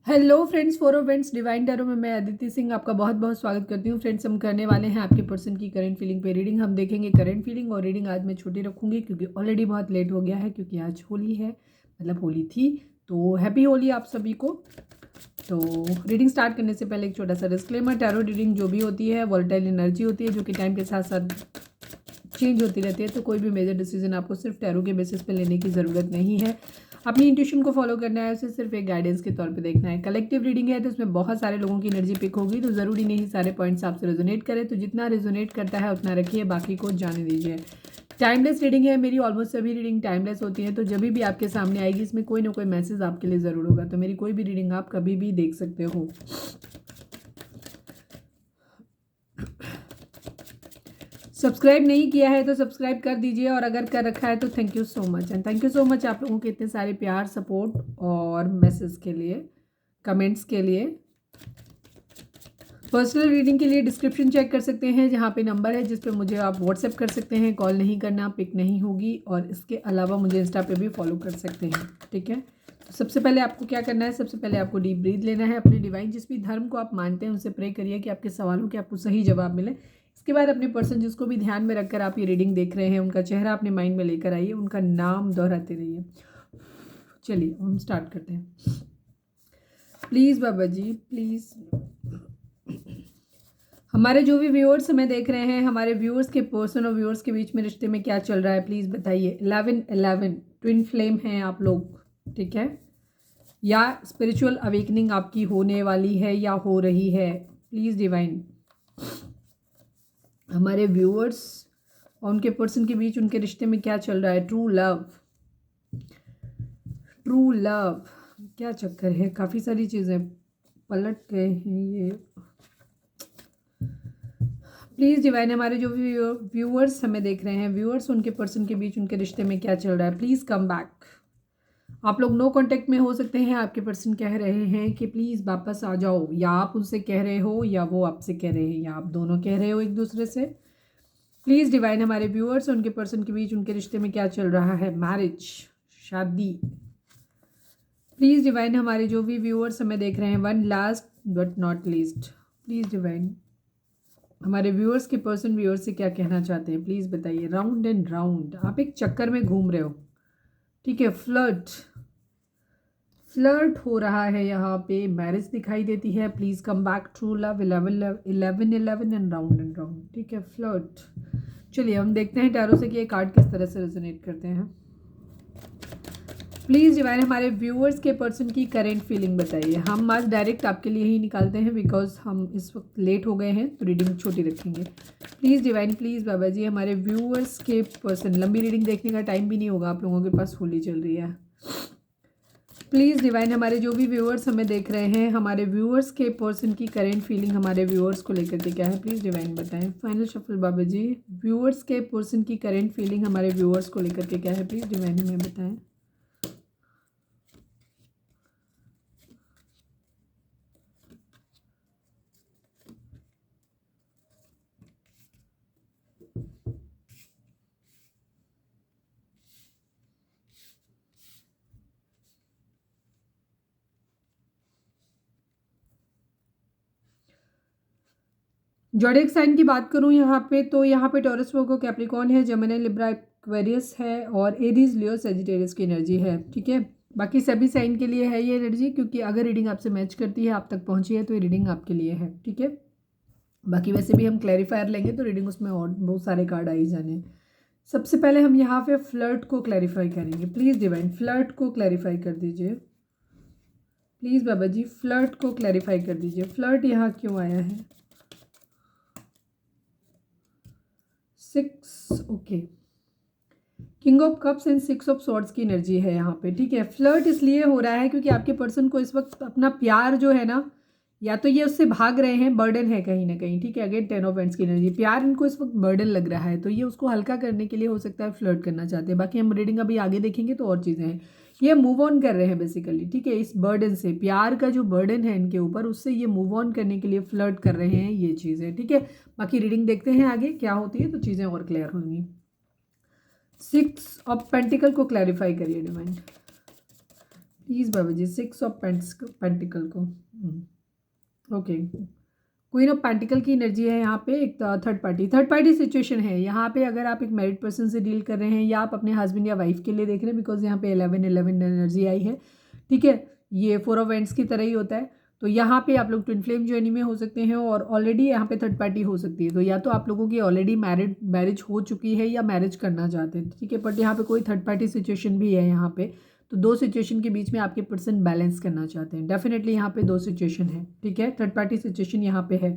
Hello friends, four events divine tarot में मैं अदिति सिंह आपका बहुत बहुत स्वागत करती हूँ। फ्रेंड्स, हम करने वाले हैं आपके पर्सन की करंट फीलिंग पे रीडिंग। हम देखेंगे करंट फीलिंग, और रीडिंग आज मैं छोटी रखूँगी क्योंकि ऑलरेडी बहुत लेट हो गया है, क्योंकि आज होली है, मतलब होली थी। तो हैप्पी होली आप सभी को। तो रीडिंग स्टार्ट करने से पहले एक छोटा सा डिस्क्लेमर, टैरो रीडिंग जो भी होती है वॉलेटाइल एनर्जी होती है, जो कि टाइम के साथ साथ चेंज होती रहती है। तो कोई भी मेजर डिसीजन आपको सिर्फ टैरो के बेसिस पे लेने की ज़रूरत नहीं है। अपनी इंट्यूशन को फॉलो करना है, उसे सिर्फ एक गाइडेंस के तौर पे देखना है। कलेक्टिव रीडिंग है तो इसमें बहुत सारे लोगों की एनर्जी पिक होगी, तो ज़रूरी नहीं सारे पॉइंट्स आपसे रेजोनेट करें। तो जितना रेजोनेट करता है उतना रखिए, बाकी को जाने दीजिए। टाइमलेस रीडिंग है मेरी, ऑलमोस्ट सभी रीडिंग टाइमलेस होती है। तो जब भी आपके सामने आएगी इसमें कोई ना कोई मैसेज आपके लिए ज़रूर होगा। तो मेरी कोई भी रीडिंग आप कभी भी देख सकते हो। सब्सक्राइब नहीं किया है तो सब्सक्राइब कर दीजिए, और अगर कर रखा है तो thank you so much. And thank you so much आप लोगों के इतने सारे प्यार, सपोर्ट और मैसेज के लिए, कमेंट्स के लिए। पर्सनल रीडिंग के लिए डिस्क्रिप्शन चेक कर सकते हैं, जहाँ पे नंबर है जिस पे मुझे आप व्हाट्सएप कर सकते हैं। कॉल नहीं करना, पिक नहीं होगी। और इसके अलावा मुझे इंस्टा पे भी फॉलो कर सकते हैं, ठीक है। तो सबसे पहले आपको क्या करना है, सबसे पहले आपको डीप ब्रीथ लेना है। अपने डिवाइन जिस भी धर्म को आप मानते हैं उनसे प्रे करिए कि आपके सवालों के आपको सही जवाब मिले। इसके बाद अपने पर्सन जिसको भी ध्यान में रखकर आप ये रीडिंग देख रहे हैं, उनका चेहरा अपने माइंड में लेकर आइए, उनका नाम दोहराते रहिए। चलिए हम स्टार्ट करते हैं। प्लीज़ बाबा जी, प्लीज़। हमारे जो भी व्यूअर्स हमें देख रहे हैं, हमारे व्यूअर्स के पर्सन और व्यूअर्स के बीच में रिश्ते में क्या चल रहा है, प्लीज़ बताइए। 11-11 ट्विन फ्लेम हैं आप लोग, ठीक है। या स्पिरिचुअल अवेकनिंग आपकी होने वाली है या हो रही है। प्लीज़ डिवाइन, हमारे व्यूअर्स और उनके पर्सन के बीच उनके रिश्ते में क्या चल रहा है। ट्रू लव, ट्रू लव, क्या चक्कर है। काफ़ी सारी चीज़ें पलट गए हैं ये। प्लीज़ डिवाइन, हमारे जो भी व्यूअर्स हमें देख रहे हैं, व्यूअर्स उनके पर्सन के बीच उनके रिश्ते में क्या चल रहा है, प्लीज़ कम बैक। आप लोग नो कांटेक्ट में हो सकते हैं, आपके पर्सन कह रहे हैं कि प्लीज़ वापस आ जाओ, या आप उनसे कह रहे हो या वो आपसे कह रहे हैं, या आप दोनों कह रहे हो एक दूसरे से। प्लीज़ डिवाइन, हमारे व्यूअर्स उनके पर्सन के बीच उनके रिश्ते में क्या चल रहा है। मैरिज, शादी। प्लीज़ डिवाइन, हमारे जो भी व्यूअर्स हमें देख रहे हैं, one last but not least. Please divine, हमारे व्यूअर्स के पर्सन व्यूअर्स से क्या कहना चाहते हैं, प्लीज़ बताइए। राउंड एंड राउंड, आप एक चक्कर में घूम रहे हो, ठीक है। फ्लर्ट, फ्लर्ट हो रहा है यहाँ पे। मैरिज दिखाई देती है। Please come back. True love, 11-11 and round, ठीक है। फ्लर्ट। चलिए हम देखते हैं टैरो से कि ये कार्ड किस तरह से रेजोनेट करते हैं। प्लीज़ डिवाइन, हमारे व्यूअर्स के पर्सन की करेंट फीलिंग बताइए। हम आज डायरेक्ट आपके लिए ही निकालते हैं बिकॉज हम इस वक्त लेट हो गए हैं, तो रीडिंग छोटी रखेंगे। प्लीज़ डिवाइन, प्लीज़ बाबा जी, हमारे व्यूअर्स के पर्सन, लंबी रीडिंग देखने का टाइम भी नहीं होगा आप लोगों के पास, होली चल रही है। प्लीज़ डिवाइन, हमारे जो भी व्यूअर्स हमें देख रहे हैं, हमारे व्यूअर्स के पर्सन की करेंट फीलिंग हमारे व्यूअर्स को लेकर के क्या है, प्लीज़ डिवाइन बताएं। फाइनल शफल बाबा जी, व्यूअर्स के पर्सन की करेंट फीलिंग हमारे व्यूअर्स को लेकर के क्या है, प्लीज़ डिवाइन हमें बताएं। ज़ोडिएक साइन की बात करूं यहाँ पे, तो यहाँ पे टॉरस, वर्गो, कैप्रिकॉर्न है, जेमिनी, लिब्रा, एक्वेरियस है, और एरीज, लियो, सेजिटेरियस की एनर्जी है, ठीक है। बाकी सभी साइन के लिए है ये एनर्जी, क्योंकि अगर रीडिंग आपसे मैच करती है, आप तक पहुंची है, तो ये रीडिंग आपके लिए है, ठीक है। बाकी वैसे भी हम क्लैरिफायर लेंगे तो रीडिंग उसमें और बहुत सारे कार्ड आई जाने। सबसे पहले हम यहाँ पे फ्लर्ट को क्लैरिफाई करेंगे। प्लीज़ डिवाइन, फ्लर्ट को क्लैरिफाई कर दीजिए। प्लीज़ बाबा जी, फ्लर्ट को क्लैरिफाई कर दीजिए। फ्लर्ट यहाँ क्यों आया है। 6, okay. King of cups and 6 of swords की एनर्जी है यहाँ पे, ठीक है। फ्लर्ट इसलिए हो रहा है क्योंकि आपके पर्सन को इस वक्त अपना प्यार जो है ना, या तो ये उससे भाग रहे हैं, बर्डन है कहीं ना कहीं, ठीक है। अगेन 10 ऑफ एंड्स की एनर्जी, प्यार इनको इस वक्त बर्डन लग रहा है, तो ये उसको हल्का करने के लिए हो सकता है फ्लर्ट करना चाहते हैं। बाकी हम रीडिंग अभी आगे देखेंगे तो और चीज़ें हैं। ये मूव ऑन कर रहे हैं बेसिकली, ठीक है। इस बर्डन से, प्यार का जो बर्डन है इनके ऊपर, उससे ये मूव ऑन करने के लिए फ्लर्ट कर रहे हैं, ये चीज़ है, ठीक है। बाकी रीडिंग देखते हैं आगे क्या होती है, तो चीज़ें और क्लियर होंगी। 6 ऑफ पेंटिकल को क्लैरिफाई करिए डिवाइन। प्लीज़ बाबा जी, 6 ऑफ पेंटिकल को। ओके, क्वीन ऑफ पेंटिकल की एनर्जी है यहाँ पे। एक थर्ड पार्टी सिचुएशन है यहाँ पे। अगर आप एक मैरिड पर्सन से डील कर रहे हैं या आप अपने हस्बैंड या वाइफ के लिए देख रहे हैं, बिकॉज यहाँ पे 11 एनर्जी आई है, ठीक है। ये 4 ऑफ वेंट्स की तरह ही होता है। तो यहाँ पे आप लोग ट्विन फ्लेम जर्नी में हो सकते हैं और ऑलरेडी यहाँ पे थर्ड पार्टी हो सकती है। तो या तो आप लोगों की ऑलरेडी मैरिज हो चुकी है या मैरिज करना चाहते हैं, ठीक है। बट यहाँ पे कोई थर्ड पार्टी सिचुएशन भी है यहाँ पे। तो दो सिचुएशन के बीच में आपके पर्सन बैलेंस करना चाहते हैं। डेफिनेटली यहाँ पे दो सिचुएशन है, ठीक है। थर्ड पार्टी सिचुएशन यहाँ पे है।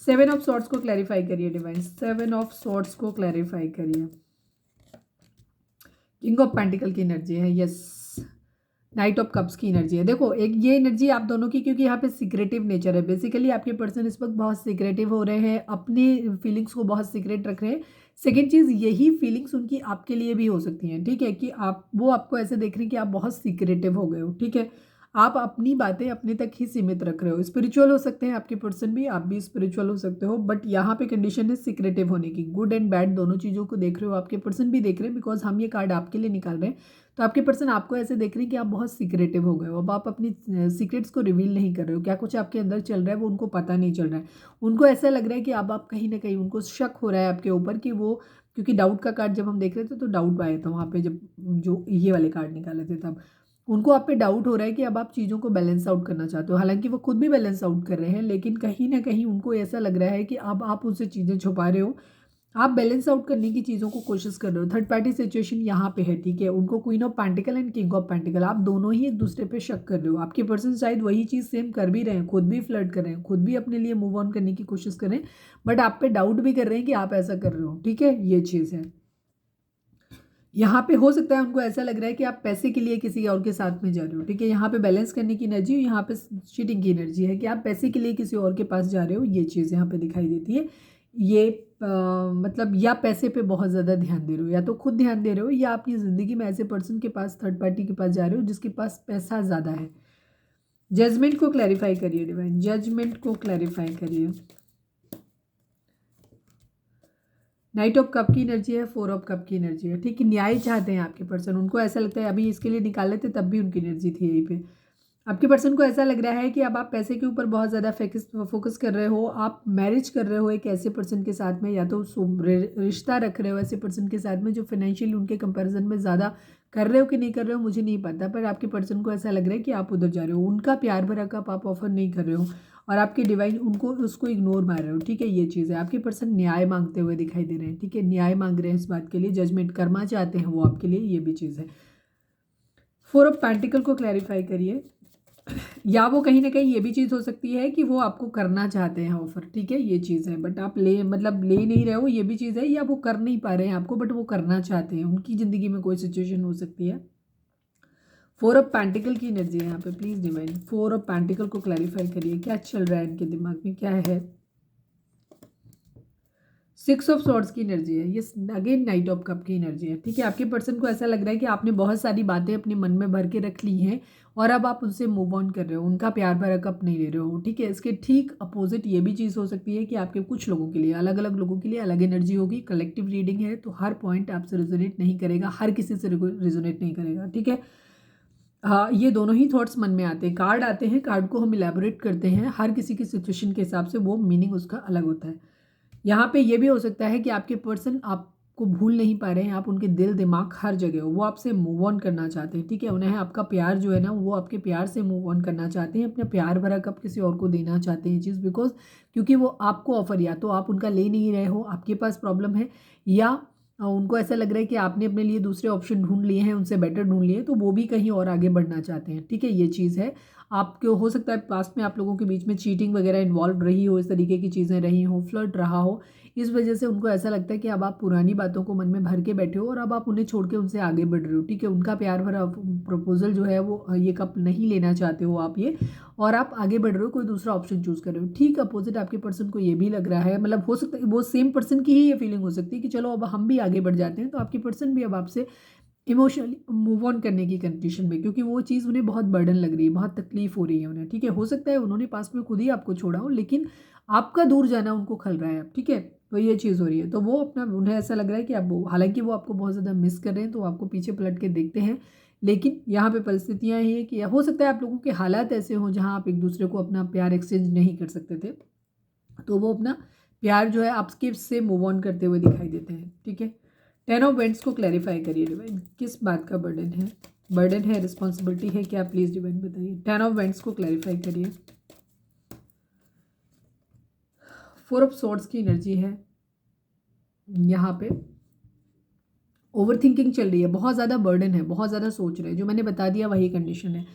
7 ऑफ सॉर्ड्स को क्लैरिफाई करिए डिवाइन, 7 ऑफ सॉर्ड्स को क्लैरिफाई करिए। किंग ऑफ पेंटिकल की एनर्जी है, यस। नाइट ऑफ कप्स की एनर्जी है। देखो, एक ये एनर्जी आप दोनों की, क्योंकि यहाँ पे सीक्रेटिव नेचर है। बेसिकली आपके पर्सन इस वक्त बहुत सीक्रेटिव हो रहे हैं, अपनी फीलिंग्स को बहुत सीक्रेट रख रहे हैं। सेकेंड चीज़, यही फीलिंग्स उनकी आपके लिए भी हो सकती हैं, ठीक है, कि वो आपको ऐसे देख रहे हैं कि आप बहुत सीक्रेटिव हो गए हो, ठीक है। आप अपनी बातें अपने तक ही सीमित रख रहे हो। स्पिरिचुअल हो सकते हैं आपके पर्सन भी, आप भी स्पिरिचुअल हो सकते हो, बट यहाँ पे कंडीशन है सीक्रेटिव होने की। गुड एंड बैड दोनों चीज़ों को देख रहे हो, आपके पर्सन भी देख रहे हैं, बिकॉज हम ये कार्ड आपके लिए निकाल रहे हैं। तो आपके पर्सन आपको ऐसे देख रहे हैं कि आप बहुत सीक्रेटिव हो गए हो। अब आप अपनी सीक्रेट्स को रिवील नहीं कर रहे हो, क्या कुछ आपके अंदर चल रहा है वो उनको पता नहीं चल रहा है। उनको ऐसा लग रहा है कि अब आप कहीं ना कहीं, उनको शक हो रहा है आपके ऊपर कि वो, क्योंकि डाउट का कार्ड जब हम देख रहे थे तो डाउट आया था वहाँ पे, जब जो ये वाले कार्ड निकाले थे तब उनको आप पे डाउट हो रहा है कि अब आप चीज़ों को बैलेंस आउट करना चाहते हो। हालांकि वो खुद भी बैलेंस आउट कर रहे हैं, लेकिन कहीं ना कहीं उनको ऐसा लग रहा है कि अब आप उनसे चीज़ें छुपा रहे हो, आप बैलेंस आउट करने की चीज़ों को कोशिश कर रहे हो। थर्ड पार्टी सिचुएशन यहाँ पे है, ठीक है। उनको queen of pentacle and king of pentacle, आप दोनों ही एक दूसरे पे शक कर रहे हो। आपके पर्सन शायद वही चीज़ सेम कर भी रहे हैं, खुद भी फ्लर्ट कर रहे हैं, खुद भी अपने लिए मूव ऑन करने की कोशिश कर रहे हैं, बट आप पे डाउट भी कर रहे हैं कि आप ऐसा कर रहे हो, ठीक है। ये चीज़ है यहाँ पे। हो सकता है उनको ऐसा लग रहा है कि आप पैसे के लिए किसी और के साथ में जा रहे हो, ठीक है। यहाँ पे बैलेंस करने की एनर्जी, यहाँ पे चीटिंग की एनर्जी है कि आप पैसे के लिए किसी और के पास जा रहे हो। ये चीज़ यहाँ पे दिखाई देती है। ये मतलब या पैसे पे बहुत ज़्यादा ध्यान दे रहे हो, या तो खुद ध्यान दे रहे हो, या अपनी ज़िंदगी में ऐसे पर्सन के पास, थर्ड पार्टी के पास जा रहे हो जिसके पास पैसा ज़्यादा है। जजमेंट को क्लैरिफाई करिए डिवाइन, जजमेंट को क्लैरिफाई करिए। नाइट ऑफ कप की एनर्जी है, 4 ऑफ कप की एनर्जी है, ठीक है। न्याय चाहते हैं आपके पर्सन, उनको ऐसा लगता है, अभी इसके लिए निकाले थे तब भी उनकी एनर्जी थी यहीं पे। आपके पर्सन को ऐसा लग रहा है कि अब आप पैसे के ऊपर बहुत ज़्यादा फोकस कर रहे हो। आप मैरिज कर रहे हो एक ऐसे पर्सन के साथ में, या तो रिश्ता रख रहे हो ऐसे पर्सन के साथ में जो फाइनेंशियली उनके कंपैरिजन में ज़्यादा कर रहे हो कि नहीं कर रहे हो मुझे नहीं पता, पर आपके पर्सन को ऐसा लग रहा है कि आप उधर जा रहे हो। उनका प्यार भरा कप आप ऑफर नहीं कर रहे हो और आपके डिवाइन उनको उसको इग्नोर मार रहे हो, ठीक है। ये चीज़ है। आपके पर्सन न्याय मांगते हुए दिखाई दे रहे हैं, ठीक है। न्याय मांग रहे हैं इस बात के लिए, जजमेंट करना चाहते हैं वो आपके लिए, ये भी चीज़ है। 4 ऑफ पेंटिकल को क्लैरिफाई करिए। या वो कहीं ना कहीं ये भी चीज़ हो सकती है कि वो आपको करना चाहते हैं ऑफर, ठीक है। ये चीज़ है, बट आप ले नहीं रहे हो, ये भी चीज़ है। या वो कर नहीं पा रहे हैं आपको, बट वो करना चाहते हैं, उनकी ज़िंदगी में कोई सिचुएशन हो सकती है। 4 ऑफ पेंटिकल की एनर्जी है यहाँ पे, प्लीज़ डिवाइन 4 ऑफ पेंटिकल को क्लैरिफाई करिए, क्या चल रहा है इनके दिमाग में, क्या है। 6 ऑफ सॉर्ड्स की एनर्जी है, ये अगेन नाइट ऑफ कप की एनर्जी है, ठीक है। आपके पर्सन को ऐसा लग रहा है कि आपने बहुत सारी बातें अपने मन में भर के रख ली हैं और अब आप उनसे मूव ऑन कर रहे हो, उनका प्यार भरा कप नहीं ले रहे हो, ठीक है। इसके ठीक अपोजिट ये भी चीज़ हो सकती है कि आपके कुछ लोगों के लिए, अलग अलग लोगों के लिए अलग एनर्जी होगी। कलेक्टिव रीडिंग है तो हर पॉइंट आपसे रिजोनेट नहीं करेगा, हर किसी से रिजोनेट नहीं करेगा, ठीक है। हाँ, ये दोनों ही थॉट्स मन में आते हैं। कार्ड आते हैं, कार्ड को हम इलेबोरेट करते हैं, हर किसी की सिचुएशन के हिसाब से वो मीनिंग उसका अलग होता है। यहाँ पे ये भी हो सकता है कि आपके पर्सन आपको भूल नहीं पा रहे हैं, आप उनके दिल दिमाग हर जगह हो, वो आपसे मूव ऑन करना चाहते हैं, ठीक है। उन्हें आपका प्यार जो है ना, वो आपके प्यार से मूव ऑन करना चाहते हैं, अपना प्यार भरा कब किसी और को देना चाहते हैं चीज़, बिकॉज क्योंकि वो आपको ऑफर, या तो आप उनका ले नहीं रहे हो, आपके पास प्रॉब्लम है, या उनको ऐसा लग रहा है कि आपने अपने लिए दूसरे ऑप्शन ढूंढ लिए हैं, उनसे बेटर ढूंढ लिए, तो वो भी कहीं और आगे बढ़ना चाहते हैं, ठीक है। ये चीज़ है। आपको हो सकता है पास्ट में आप लोगों के बीच में चीटिंग वगैरह इन्वॉल्व रही हो, इस तरीके की चीज़ें रही हो, फ्लर्ट रहा हो, इस वजह से उनको ऐसा लगता है कि अब आप पुरानी बातों को मन में भर के बैठे हो और अब आप उन्हें छोड़ के उनसे आगे बढ़ रहे हो, ठीक है। उनका प्यार भरा प्रपोजल जो है वो ये कप नहीं लेना चाहते हो आप ये, और आप आगे बढ़ रहे हो, कोई दूसरा ऑप्शन चूज कर रहे हो। ठीक अपोजिट आपके पर्सन को ये भी लग रहा है, मतलब हो सकता है वो सेम पर्सन की ही ये फीलिंग हो सकती है कि चलो अब हम भी आगे बढ़ जाते हैं, तो आपके पर्सन भी अब आपसे इमोशनली मूव ऑन करने की कंडीशन में, क्योंकि वो चीज़ उन्हें बहुत बर्डन लग रही है, बहुत तकलीफ हो रही है उन्हें, ठीक है। हो सकता है उन्होंने पास्ट में खुद ही आपको छोड़ा हो, लेकिन आपका दूर जाना उनको खल रहा है अब, ठीक है। तो ये चीज़ हो रही है, तो वो अपना, उन्हें ऐसा लग रहा है कि आप वो, हालांकि वो आपको बहुत ज़्यादा मिस कर रहे हैं, तो आपको पीछे पलट के देखते हैं लेकिन यहाँ पे परिस्थितियाँ ये हैं कि हो सकता है आप लोगों के हालात ऐसे हों जहाँ आप एक दूसरे को अपना प्यार एक्सचेंज नहीं कर सकते थे, तो वो अपना प्यार जो है आपके से मूव ऑन करते हुए दिखाई देते हैं। ठीक है, 10 ऑफ वेंट्स को क्लैरिफाई करिए डिवाइन, किस बात का बर्डन है? बर्डन है, रिस्पॉन्सिबिलिटी है क्या? प्लीज़ डिवाइन बताइए। 10 ऑफ वेंट्स को क्लैरिफाई करिए। 4 ऑफ सॉर्ड्स की एनर्जी है यहाँ पे। ओवर थिंकिंग चल रही है, बहुत ज़्यादा बर्डन है, बहुत ज़्यादा सोच रहे हैं, जो मैंने बता दिया वही कंडीशन है।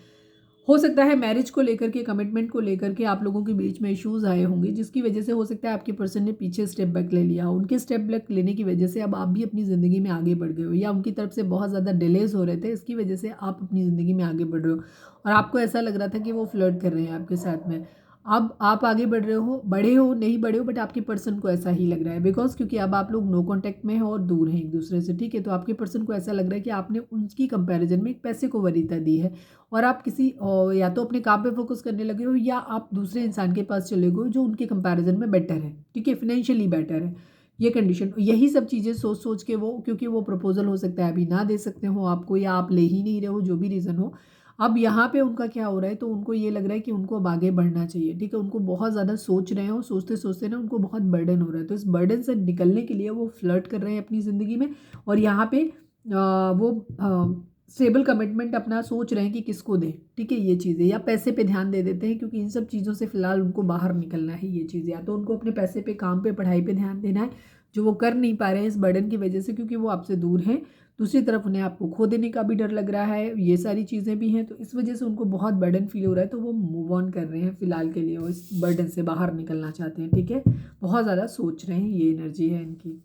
हो सकता है मैरिज को लेकर के, कमिटमेंट को लेकर के आप लोगों के बीच में इश्यूज आए होंगे, जिसकी वजह से हो सकता है आपके पर्सन ने पीछे स्टेप बैक ले लिया। उनके स्टेप बैक लेने की वजह से अब आप भी अपनी ज़िंदगी में आगे बढ़ गए हो, या उनकी तरफ से बहुत ज़्यादा डिलेज हो रहे थे, इसकी वजह से आप अपनी ज़िंदगी में आगे बढ़ रहे हो और आपको ऐसा लग रहा था कि वो फ्लर्ट कर रहे हैं आपके साथ में। अब आप आगे बढ़ रहे हो, बड़े हो नहीं बड़े हो, बट आपके पर्सन को ऐसा ही लग रहा है, बिकॉज क्योंकि अब आप लोग नो कांटेक्ट में हो और दूर हैं एक दूसरे से। ठीक है, तो आपके पर्सन को ऐसा लग रहा है कि आपने उनकी कंपैरिजन में एक पैसे को वरीयता दी है और आप किसी या तो अपने काम पे फोकस करने लगे हो, या आप दूसरे इंसान के पास चले गए जो उनके कंपैरिजन में बेटर है। ठीक है, फिनेंशियली बेटर है, ये कंडीशन। यही सब चीज़ें सोच सोच के वो, क्योंकि वो प्रपोजल हो सकता है अभी ना दे सकते हो आपको, या आप ले ही नहीं रहे हो, जो भी रीज़न हो। अब यहाँ पे उनका क्या हो रहा है, तो उनको ये लग रहा है कि उनको अब आगे बढ़ना चाहिए। ठीक है, उनको बहुत ज़्यादा सोच रहे हो, सोचते सोचते ना उनको बहुत बर्डन हो रहा है, तो इस बर्डन से निकलने के लिए वो फ्लर्ट कर रहे हैं अपनी ज़िंदगी में। और यहाँ पे वो स्टेबल कमिटमेंट अपना सोच रहे हैं कि किसको दें। ठीक है, ये चीज़ें, या पैसे पे ध्यान दे देते हैं, क्योंकि इन सब चीज़ों से फिलहाल उनको बाहर निकलना है। ये चीज़, या तो उनको अपने पैसे पे, काम पे, पढ़ाई पे ध्यान देना है, जो वो कर नहीं पा रहे हैं इस बर्डन की वजह से, क्योंकि वो आपसे दूर हैं। दूसरी तरफ उन्हें आपको खो देने का भी डर लग रहा है, ये सारी चीज़ें भी हैं, तो इस वजह से उनको बहुत बर्डन फील हो रहा है, तो वो मूव ऑन कर रहे हैं फिलहाल के लिए, वो इस बर्डन से बाहर निकलना चाहते हैं। ठीक है, बहुत ज़्यादा सोच रहे हैं, ये एनर्जी है इनकी।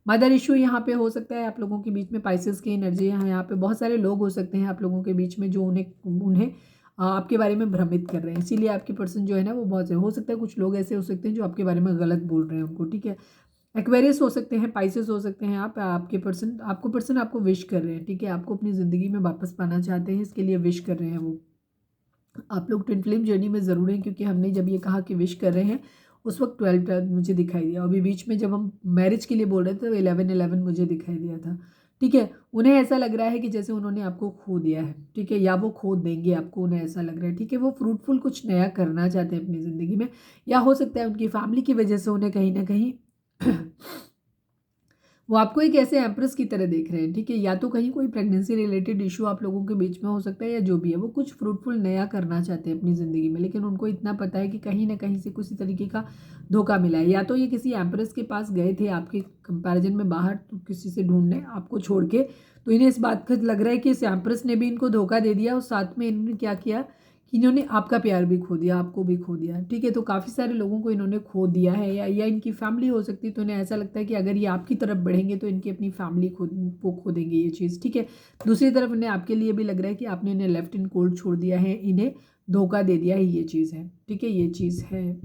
मदर इशू यहाँ पे हो सकता है आप लोगों के बीच में, पाइसेस की एनर्जी है यहाँ पे। बहुत सारे लोग हो सकते हैं आप लोगों के बीच में जो उन्हें उन्हें आपके बारे में भ्रमित कर रहे हैं, इसीलिए आपके पर्सन जो है ना वो बहुत से हो सकता है। कुछ लोग ऐसे हो सकते हैं जो आपके बारे में गलत बोल रहे हैं उनको। ठीक है, एक्वेरियस हो सकते हैं, पाइसेस हो सकते हैं आप, आपके पर्सन आपको विश कर रहे हैं। ठीक है, आपको अपनी ज़िंदगी में वापस पाना चाहते हैं, इसके लिए विश कर रहे हैं वो। आप लोग ट्विन फ्लेम जर्नी में ज़रूर हैं, क्योंकि हमने जब ये कहा कि विश कर रहे हैं उस वक्त 12 मुझे दिखाई दिया, अभी बीच में जब हम मैरिज के लिए बोल रहे थे तो 11 मुझे दिखाई दिया था। ठीक है, उन्हें ऐसा लग रहा है कि जैसे उन्होंने आपको खो दिया है। ठीक है, या वो खो देंगे आपको, उन्हें ऐसा लग रहा है। ठीक है, वो फ्रूटफुल कुछ नया करना चाहते हैं अपनी ज़िंदगी में, या हो सकता है उनकी फैमिली की वजह से उन्हें कहीं ना कहीं वो आपको एक ऐसे एम्प्रेस की तरह देख रहे हैं। ठीक है, या तो कहीं कोई प्रेगनेंसी रिलेटेड इशू आप लोगों के बीच में हो सकता है, या जो भी है, वो कुछ फ्रूटफुल नया करना चाहते हैं अपनी ज़िंदगी में, लेकिन उनको इतना पता है कि कहीं ना कहीं से किसी तरीके का धोखा मिला है। या तो ये किसी एम्प्रेस के पास गए थे आपके कंपैरिजन में बाहर, तो किसी से ढूंढने आपको छोड़ के, तो इन्हें इस बात का लग रहा है कि इस एम्प्रेस ने भी इनको धोखा दे दिया, और साथ में इन्होंने क्या किया कि इन्होंने आपका प्यार भी खो दिया, आपको भी खो दिया। ठीक है, तो काफ़ी सारे लोगों को इन्होंने खो दिया है, या इनकी फैमिली हो सकती है, तो इन्हें ऐसा लगता है कि अगर ये आपकी तरफ बढ़ेंगे तो इनकी अपनी फैमिली को खो देंगे, ये चीज़। ठीक है, दूसरी तरफ इन्हें आपके लिए भी लग रहा है कि आपने इन्हें लेफ्ट इन कोल्ड छोड़ दिया है, इन्हें धोखा दे दिया है, ये चीज़ है। ठीक है, ये चीज़ है।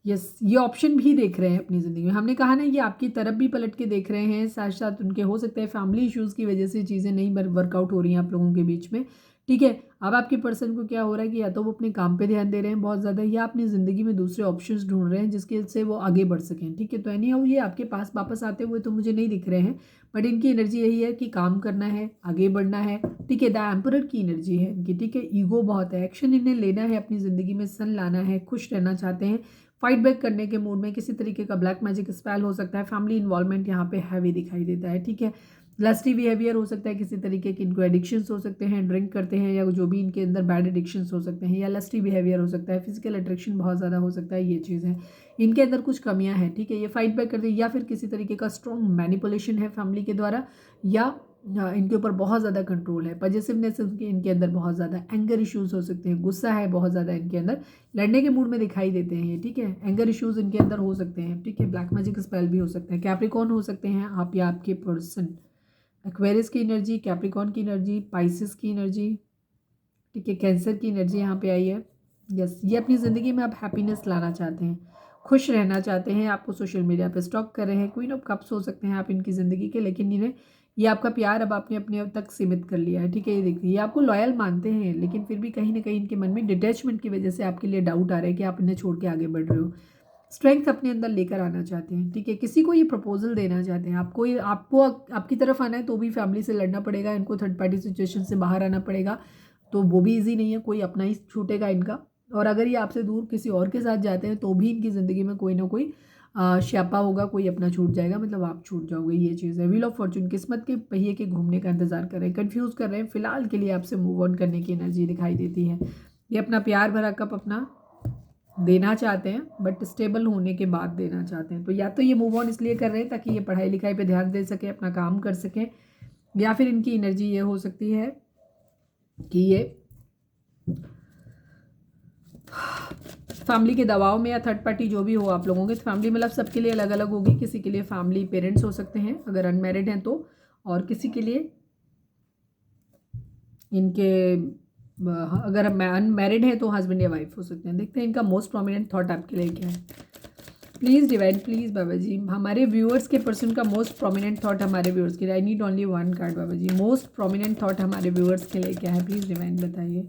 यस, ये ऑप्शन भी देख रहे हैं अपनी ज़िंदगी में। हमने कहा ना, ये आपकी तरफ भी पलट के देख रहे हैं, साथ साथ उनके हो सकता है फैमिली इश्यूज़ की वजह से चीज़ें नहीं वर्कआउट हो रही हैं आप लोगों के बीच में। ठीक है, अब आपके पर्सन को क्या हो रहा है कि या तो वो अपने काम पे ध्यान दे रहे हैं बहुत ज़्यादा, या अपनी ज़िंदगी में दूसरे ऑप्शंस ढूंढ रहे हैं जिसके से वो आगे बढ़ सकें। ठीक है, तो एनी हाउ ये आपके पास वापस आते हुए तो मुझे नहीं दिख रहे हैं, बट इनकी एनर्जी यही है कि काम करना है, आगे बढ़ना है। ठीक है, द एम्परर की एनर्जी है इनकी। ठीक है, ईगो बहुत है, एक्शन इन्हें लेना है अपनी ज़िंदगी में, सन लाना है, खुश रहना चाहते हैं, फाइट बैक करने के मूड में। किसी तरीके का ब्लैक मैजिक स्पेल हो सकता है, फैमिली इन्वॉल्वमेंट यहाँ पे हैवी दिखाई देता है। ठीक है, लस्टी बिहेवियर हो सकता है, किसी तरीके के इनको एडिक्शंस हो सकते हैं, ड्रिंक करते हैं, या जो भी इनके अंदर बैड एडिक्शंस हो सकते हैं, या लस्टी बिहेवियर हो सकता है, फिजिकल अट्रैक्शन बहुत ज़्यादा हो सकता है, ये चीज़ है। इनके अंदर कुछ कमियां हैं। ठीक है, ये फाइट बैक करते हैं, या फिर किसी तरीके का स्ट्रॉन्ग मैनिपुलेशन है फैमिली के द्वारा, या इनके ऊपर बहुत ज़्यादा कंट्रोल है, पॉजिटिवनेस इनके अंदर बहुत ज़्यादा, एंगर इश्यूज हो सकते हैं, गुस्सा है बहुत ज़्यादा इनके अंदर, लड़ने के मूड में दिखाई देते हैं ये। ठीक है, एंगर इश्यूज इनके अंदर हो सकते हैं। ठीक है, ब्लैक मैजिक स्पेल भी हो सकता है। कैप्रिकॉर्न हो सकते हैं आप या आपके पर्सन, एक्वेरियस की एनर्जी, कैप्रिकॉर्न की एनर्जी, पाइसेस की एनर्जी। ठीक है, कैंसर की एनर्जी यहाँ पे आई है। यस, ये अपनी ज़िंदगी में आप हैप्पीनेस लाना चाहते हैं, खुश रहना चाहते हैं, आपको सोशल मीडिया पे स्टॉक कर रहे हैं। क्वीन ऑफ कप्स हो सकते हैं आप इनकी ज़िंदगी के, लेकिन इन्हें ये आपका प्यार अब आपने अपने अब तक सीमित कर लिया है। ठीक है, ये देखिए, ये आपको लॉयल मानते हैं, लेकिन फिर भी कहीं ना कहीं इनके मन में डिटैचमेंट की वजह से आपके लिए डाउट आ रहा है कि आप इन्हें छोड़ के आगे बढ़ रहे हो। स्ट्रेंथ अपने अंदर लेकर आना चाहते हैं, ठीक है। किसी को ये प्रपोजल देना चाहते हैं, आपको आपकी तरफ आना है तो भी फैमिली से लड़ना पड़ेगा, इनको थर्ड पार्टी सिचुएशन से बाहर आना पड़ेगा, तो वो भी ईजी नहीं है, कोई अपना ही छूटेगा इनका। और अगर ये आपसे दूर किसी और के साथ जाते हैं तो भी इनकी ज़िंदगी में कोई ना कोई श्यापा होगा, कोई अपना छूट जाएगा, मतलब आप छूट जाओगे, ये चीज़ है। व्हील ऑफ फॉर्चून, किस्मत के पहिए के घूमने का इंतजार कर रहे हैं, कंफ्यूज कर रहे हैं, फिलहाल के लिए आपसे मूव ऑन करने की एनर्जी दिखाई देती है। ये अपना प्यार भरा कप अपना देना चाहते हैं, बट स्टेबल होने के बाद देना चाहते हैं। तो या तो ये मूव ऑन इसलिए कर रहे हैं ताकि ये पढ़ाई लिखाई पे ध्यान दे सकें, अपना काम कर सकें, या फिर इनकी एनर्जी ये हो सकती है कि ये फैमिली के दबाव में या थर्ड पार्टी जो भी हो आप लोगों के, फैमिली मतलब सबके लिए अलग अलग होगी। किसी के लिए फैमिली पेरेंट्स हो सकते हैं अगर अनमैरिड हैं तो, और किसी के लिए इनके अगर अनमैरिड है तो हस्बैंड या वाइफ हो सकते हैं। देखते हैं इनका मोस्ट प्रोमिनेंट थॉट आपके लिए क्या है। प्लीज़ डिवाइन, प्लीज़ बाबा जी, हमारे व्यूअर्स के पर्सन का मोस्ट प्रोमिनेंट थॉट हमारे व्यूअर्स के लिए। I need only one card बाबा जी। मोस्ट प्रोमिनेंट थॉट हमारे व्यूअर्स के लिए क्या है, प्लीज़ डिवाइन बताइए।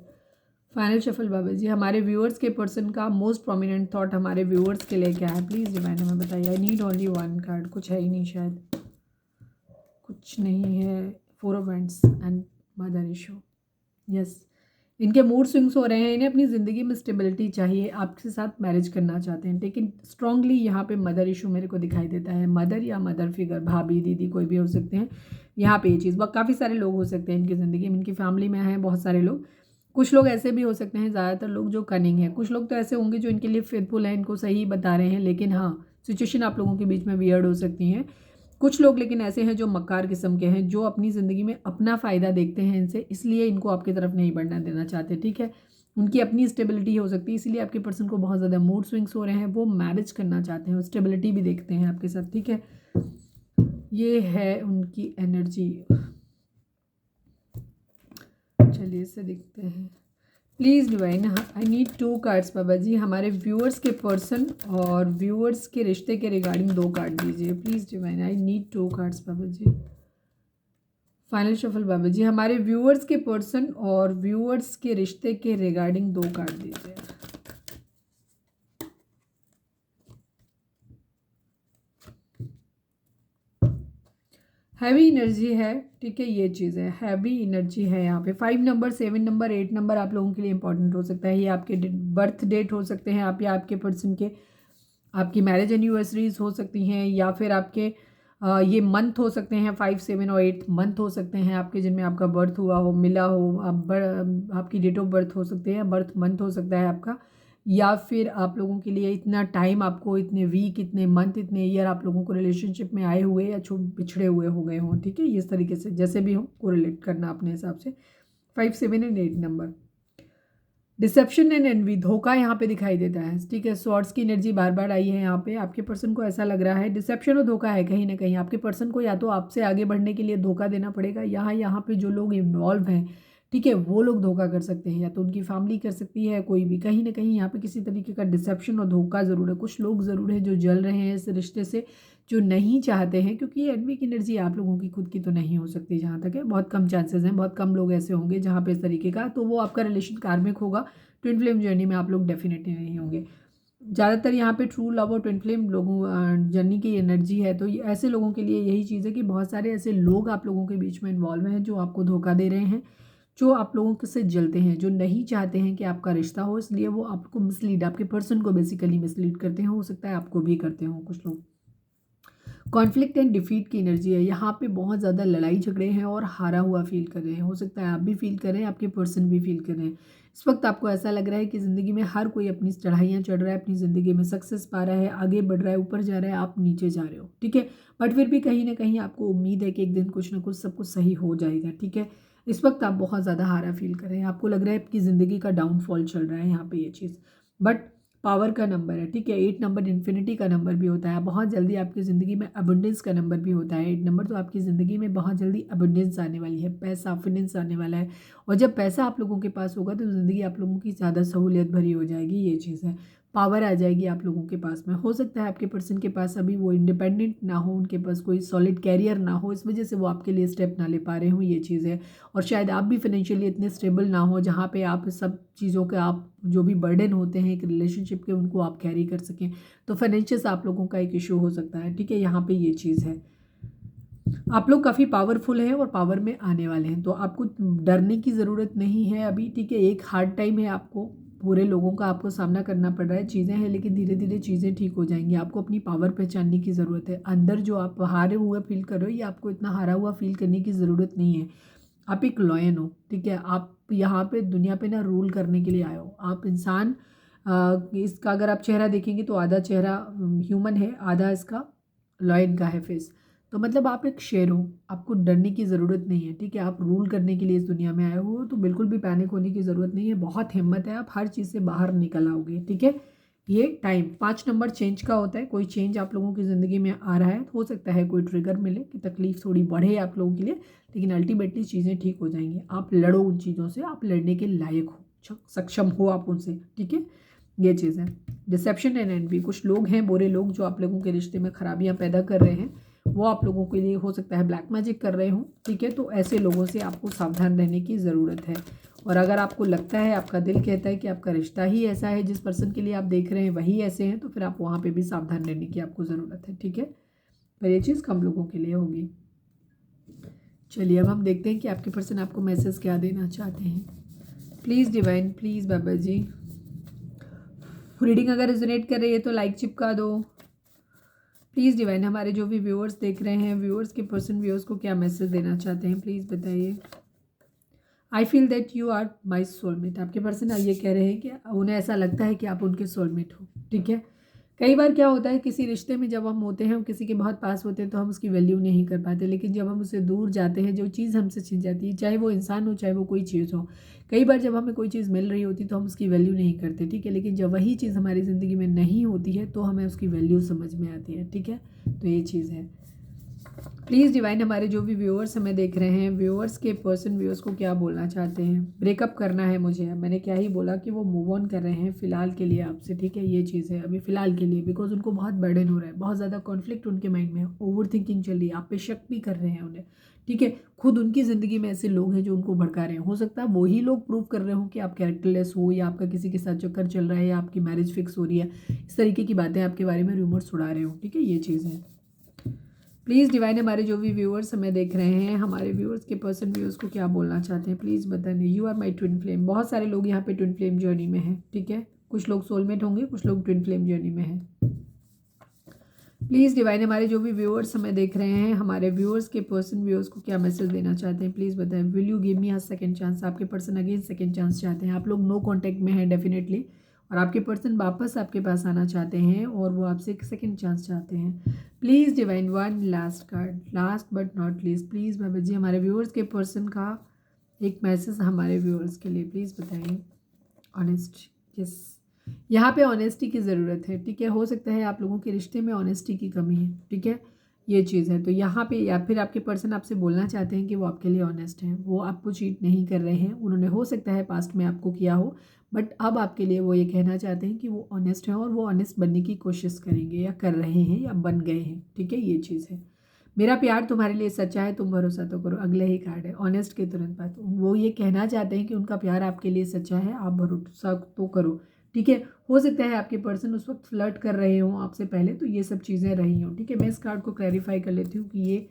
फाइनल शफल बाबा जी, हमारे व्यूअर्स के पर्सन का मोस्ट प्रोमिनेंट थॉट हमारे व्यूअर्स के लिए क्या है, प्लीज़ डिवाइन हमें बताइए। I need only one card. कुछ है ही नहीं, शायद कुछ नहीं है। 4 of wands and mother issue. Yes, इनके मूड स्विंग्स हो रहे हैं, इन्हें अपनी ज़िंदगी में स्टेबिलिटी चाहिए, आपके साथ मैरिज करना चाहते हैं, लेकिन स्ट्रांगली यहाँ पे मदर इशू मेरे को दिखाई देता है। मदर या मदर फिगर, भाभी दीदी कोई भी हो सकते हैं यहाँ पे ये चीज़। काफ़ी सारे लोग हो सकते हैं इनकी ज़िंदगी में, इनकी फैमिली में हैं बहुत सारे लोग। कुछ लोग ऐसे भी हो सकते हैं, ज़्यादातर लोग जो कनिंग हैं। कुछ लोग तो ऐसे होंगे जो इनके लिए फेथफुल हैं, इनको सही बता रहे हैं, लेकिन हाँ सिचुएशन आप लोगों के बीच में वियर्ड हो सकती हैं। कुछ लोग लेकिन ऐसे हैं जो मक्कार किस्म के हैं, जो अपनी ज़िंदगी में अपना फ़ायदा देखते हैं इनसे, इसलिए इनको आपकी तरफ नहीं बढ़ना देना चाहते, ठीक है। उनकी अपनी स्टेबिलिटी हो सकती है, इसीलिए आपके पर्सन को बहुत ज़्यादा मूड स्विंग्स हो रहे हैं। वो मैरिज करना चाहते हैं, स्टेबिलिटी भी देखते हैं आपके साथ, ठीक है। ये है उनकी एनर्जी। चलिए इससे देखते हैं। Please divine, I need 2 cards बाबा जी। हमारे व्यूअर्स के पर्सन और व्यूअर्स के रिश्ते के रिगार्डिंग 2 कार्ड दीजिए please divine. I need 2 cards बाबा जी। फाइनल शफल बाबा जी, हमारे व्यूअर्स के पर्सन और व्यूअर्स के रिश्ते के रिगार्डिंग 2 कार्ड दीजिए। हैवी एनर्जी है, ठीक है, ये चीज़ है, हैवी एनर्जी है यहाँ पे। 5 नंबर, 7 नंबर, 8 नंबर आप लोगों के लिए इंपॉर्टेंट हो सकता है। ये आपके बर्थ डेट हो सकते हैं आप, या आपके पर्सन के आपकी मैरिज एनिवर्सरीज हो सकती हैं, या फिर आपके ये मंथ हो सकते हैं। 5, 7 और 8 मंथ हो सकते हैं आपके, जिनमें आपका बर्थ हुआ हो, मिला हो। आपकी डेट ऑफ बर्थ हो सकते हैं, बर्थ मंथ हो सकता है आपका, या फिर आप लोगों के लिए इतना टाइम, आपको इतने वीक, इतने मंथ, इतने ईयर आप लोगों को रिलेशनशिप में आए हुए या पिछड़े हुए हो गए हों, ठीक है। इस तरीके से जैसे भी हो कोरिलेट करना अपने हिसाब से। 5, 7 and 8 number. Deception and envy, धोखा यहाँ पे दिखाई देता है, ठीक है। स्वॉर्ड्स की एनर्जी बार बार आई है यहाँ पे। आपके पर्सन को ऐसा लग रहा है डिसेप्शन और धोखा है कहीं ना कहीं। आपके पर्सन को या तो आपसे आगे बढ़ने के लिए धोखा देना पड़ेगा, यहाँ पे जो लोग इन्वॉल्व हैं, ठीक है, वो लोग धोखा कर सकते हैं, या तो उनकी फैमिली कर सकती है, कोई भी, कहीं ना कहीं यहाँ पे किसी तरीके का डिसेप्शन और धोखा ज़रूर है। कुछ लोग ज़रूर हैं जो जल रहे हैं इस रिश्ते से, जो नहीं चाहते हैं, क्योंकि ये एनवी की एनर्जी आप लोगों की खुद की तो नहीं हो सकती जहाँ तक है। बहुत कम चांसेस हैं, बहुत कम लोग ऐसे होंगे जहाँ पे इस तरीके का, तो वो आपका रिलेशन कार्मिक होगा। ट्विन फ्लेम जर्नी में आप लोग डेफिनेटली नहीं होंगे। ज़्यादातर यहाँ पे ट्रू लव और ट्विन फ्लेम लोगों जर्नी की एनर्जी है, तो ऐसे लोगों के लिए यही चीज़ है कि बहुत सारे ऐसे लोग आप लोगों के बीच में इन्वॉल्व हैं जो आपको धोखा दे रहे हैं, जो आप लोगों से जलते हैं, जो नहीं चाहते हैं कि आपका रिश्ता हो, इसलिए वो आपको मिसलीड, आपके पर्सन को बेसिकली मिसलीड करते हैं। हो सकता है आपको भी करते हो कुछ लोग। कॉन्फ्लिक्ट एंड डिफीट की एनर्जी है यहाँ पे। बहुत ज़्यादा लड़ाई झगड़े हैं और हारा हुआ फील कर रहे हैं। हो सकता है आप भी फील कर रहे हैं, आपके पर्सन भी फील कर रहे हैं। इस वक्त आपको ऐसा लग रहा है कि ज़िंदगी में हर कोई अपनी चढ़ाइयाँ चढ़ रहा है, अपनी ज़िंदगी में सक्सेस पा रहा है, आगे बढ़ रहा है, ऊपर जा रहा है, आप नीचे जा रहे हो, ठीक है। बट फिर भी कहीं ना कहीं आपको उम्मीद है कि एक दिन कुछ ना कुछ सब कुछ सही हो जाएगा, ठीक है। इस वक्त आप बहुत ज़्यादा हारा फील कर रहे हैं, आपको लग रहा है आपकी ज़िंदगी का डाउनफॉल चल रहा है यहाँ पे ये चीज़। बट पावर का नंबर है, ठीक है। 8 नंबर इन्फिनिटी का नंबर भी होता है। बहुत जल्दी आपकी ज़िंदगी में अबंडेंस का नंबर भी होता है। 8 नंबर तो आपकी ज़िंदगी में बहुत जल्दी अबंडेंस आने वाली है, पैसा, फिनेंस आने वाला है। और जब पैसा आप लोगों के पास होगा तो ज़िंदगी आप लोगों की ज़्यादा सहूलियत भरी हो जाएगी, ये चीज़ है। पावर आ जाएगी आप लोगों के पास में। हो सकता है आपके पर्सन के पास अभी वो इंडिपेंडेंट ना हो, उनके पास कोई सॉलिड कैरियर ना हो, इस वजह से वो आपके लिए स्टेप ना ले पा रहे हो, ये चीज़ है। और शायद आप भी फाइनेंशियली इतने स्टेबल ना हो जहाँ पे आप सब चीज़ों के आप जो भी बर्डन होते हैं एक रिलेशनशिप के उनको आप कैरी कर सकें। तो फाइनेंशियल आप लोगों का एक इशू हो सकता है, ठीक है, यहाँ पे ये चीज़ है। आप लोग काफ़ी पावरफुल हैं और पावर में आने वाले हैं, तो आपको डरने की ज़रूरत नहीं है अभी, ठीक है। एक हार्ड टाइम है, आपको पूरे लोगों का आपको सामना करना पड़ रहा है, चीज़ें हैं, लेकिन धीरे धीरे चीज़ें ठीक हो जाएंगी। आपको अपनी पावर पहचानने की ज़रूरत है। अंदर जो आप हारे हुए फील कर रहे हो, ये आपको इतना हारा हुआ फील करने की ज़रूरत नहीं है। आप एक लॉयन हो, ठीक है। आप यहाँ पे दुनिया पे ना रूल करने के लिए आए हो। आप इंसान, इसका अगर आप चेहरा देखेंगे तो आधा चेहरा ह्यूमन है, आधा इसका लॉयन का है फेस। तो मतलब आप एक शेर हो, आपको डरने की ज़रूरत नहीं है, ठीक है। आप रूल करने के लिए इस दुनिया में आए हो, तो बिल्कुल भी पैनिक होने की ज़रूरत नहीं है। बहुत हिम्मत है, आप हर चीज़ से बाहर निकल आओगे, ठीक है। ये टाइम 5 नंबर चेंज का होता है। कोई चेंज आप लोगों की ज़िंदगी में आ रहा है, हो सकता है कोई ट्रिगर मिले कि तकलीफ थोड़ी बढ़े आप लोगों के लिए, लेकिन अल्टीमेटली चीज़ें ठीक हो जाएंगी। आप लड़ो उन चीज़ों से, आप लड़ने के लायक हो, सक्षम हो आप उनसे, ठीक है, ये चीज़ है। डिसेप्शन एंड एनवी, कुछ लोग हैं बुरे लोग जो आप लोगों के रिश्ते में खराबियां पैदा कर रहे हैं, वो आप लोगों के लिए हो सकता है ब्लैक मैजिक कर रहे हो, ठीक है। तो ऐसे लोगों से आपको सावधान रहने की ज़रूरत है। और अगर आपको लगता है, आपका दिल कहता है कि आपका रिश्ता ही ऐसा है, जिस पर्सन के लिए आप देख रहे हैं वही ऐसे हैं, तो फिर आप वहाँ पे भी सावधान रहने की आपको ज़रूरत है, ठीक है। पर ये चीज़ कम लोगों के लिए होगी। चलिए अब हम देखते हैं कि आपके पर्सन आपको मैसेज क्या देना चाहते हैं। प्लीज़ डिवाइन, प्लीज़ बाबा जी। रीडिंग अगर रेजोनेट कर रही है तो लाइक चिपका दो। प्लीज़ डिवाइन, हमारे जो भी व्यूअर्स देख रहे हैं, व्यूअर्स के पर्सन व्यूअर्स को क्या मैसेज देना चाहते हैं, प्लीज़ बताइए। I feel that you are my soulmate. आपके पर्सन ये कह रहे हैं कि उन्हें ऐसा लगता है कि आप उनके सोलमेट हो, ठीक है। कई बार क्या होता है, किसी रिश्ते में जब हम होते हैं, हम किसी के बहुत पास होते हैं तो हम उसकी वैल्यू नहीं कर पाते, लेकिन जब हम उससे दूर जाते हैं, जो चीज़ हमसे छिन जाती है, चाहे वो इंसान हो चाहे वो कोई चीज़ हो, कई बार जब हमें कोई चीज़ मिल रही होती तो हम उसकी वैल्यू नहीं करते, ठीक है। लेकिन जब वही चीज़ हमारी ज़िंदगी में नहीं होती है तो हमें उसकी वैल्यू समझ में आती है, ठीक है। तो ये चीज़ है। प्लीज़ डिवाइन, हमारे जो भी व्यूअर्स हमें देख रहे हैं, व्यूअर्स के पर्सन व्यूअर्स को क्या बोलना चाहते हैं। ब्रेकअप करना है मुझे, मैंने क्या ही बोला कि वो मूव ऑन कर रहे हैं फ़िलहाल के लिए आपसे, ठीक है। ये चीज़ है अभी फ़िलहाल के लिए, बिकॉज उनको बहुत बर्डन हो रहा है, बहुत ज़्यादा कॉन्फ्लिक्ट उनके माइंड में है, ओवर थिंकिंग चल रही है, आप पे शक भी कर रहे हैं उन्हें, ठीक है। खुद उनकी ज़िंदगी में ऐसे लोग हैं जो उनको भड़का रहे हैं। हो सकता है वही लोग प्रूव कर रहे हो कि आप कैरेक्टरलेस हो, या आपका किसी के साथ चक्कर चल रहा है, या आपकी मैरिज फिक्स हो रही है, इस तरीके की बातें आपके बारे में रूमर्स उड़ा रहे हो, ठीक है। ये चीज़ है। प्लीज़ डिवाइन, हमारे जो भी व्यूअर्स हमें देख रहे हैं, हमारे व्यूअर्स के पर्सन व्यूअर्स को क्या बोलना चाहते हैं, प्लीज़ बताइए। You are my twin flame. बहुत सारे लोग यहाँ पे ट्विन फ्लेम जर्नी में हैं, ठीक है। कुछ लोग सोलमेट होंगे, कुछ लोग ट्विन फ्लेम जर्नी में हैं। प्लीज़ डिवाइन, हमारे जो भी व्यूअर्स हमें देख रहे हैं, हमारे व्यूअर्स के पर्सन व्यूअर्स को क्या मैसेज देना चाहते हैं, प्लीज़ बताएं। Will you give me a second chance. आपके पर्सन अगेन सेकंड चांस चाहते हैं। आप लोग नो कॉन्टैक्ट में हैं डेफिनेटली, और आपके पर्सन वापस आपके पास आना चाहते हैं, और वो आपसे एक सेकंड चांस चाहते हैं। Please divine, one last card, last but not least, please बाबा जी, हमारे व्यूअर्स के पर्सन का एक मैसेज हमारे व्यूअर्स के लिए प्लीज़ बताइए। ऑनेस्ट, यस, यहाँ पे ऑनेस्टी की ज़रूरत है, ठीक है। हो सकता है आप लोगों के रिश्ते में ऑनेस्टी की कमी है, ठीक है, ये चीज़ है। तो यहाँ पे या फिर आपके पर्सन आपसे बोलना चाहते हैं कि वो आपके लिए ऑनेस्ट हैं, वो आपको चीट नहीं कर रहे हैं। उन्होंने हो सकता है पास्ट में आपको किया हो, बट अब आपके लिए वो ये कहना चाहते हैं कि वो ऑनेस्ट हैं, और वो ऑनेस्ट बनने की कोशिश करेंगे, या कर रहे हैं, या बन गए हैं, ठीक है। ये चीज़ है। मेरा प्यार तुम्हारे लिए सच्चा है, तुम भरोसा तो करो। अगले ही कार्ड है ऑनेस्ट के तुरंत बाद। वो ये कहना चाहते हैं कि उनका प्यार आपके लिए सच्चा है, आप भरोसा तो करो, ठीक है। हो सकता है आपके पर्सन उस वक्त फ्लर्ट कर रहे हों आपसे पहले, तो ये सब चीज़ें रही हों, ठीक है। मैं इस कार्ड को क्लैरिफाई कर लेती हूँ कि ये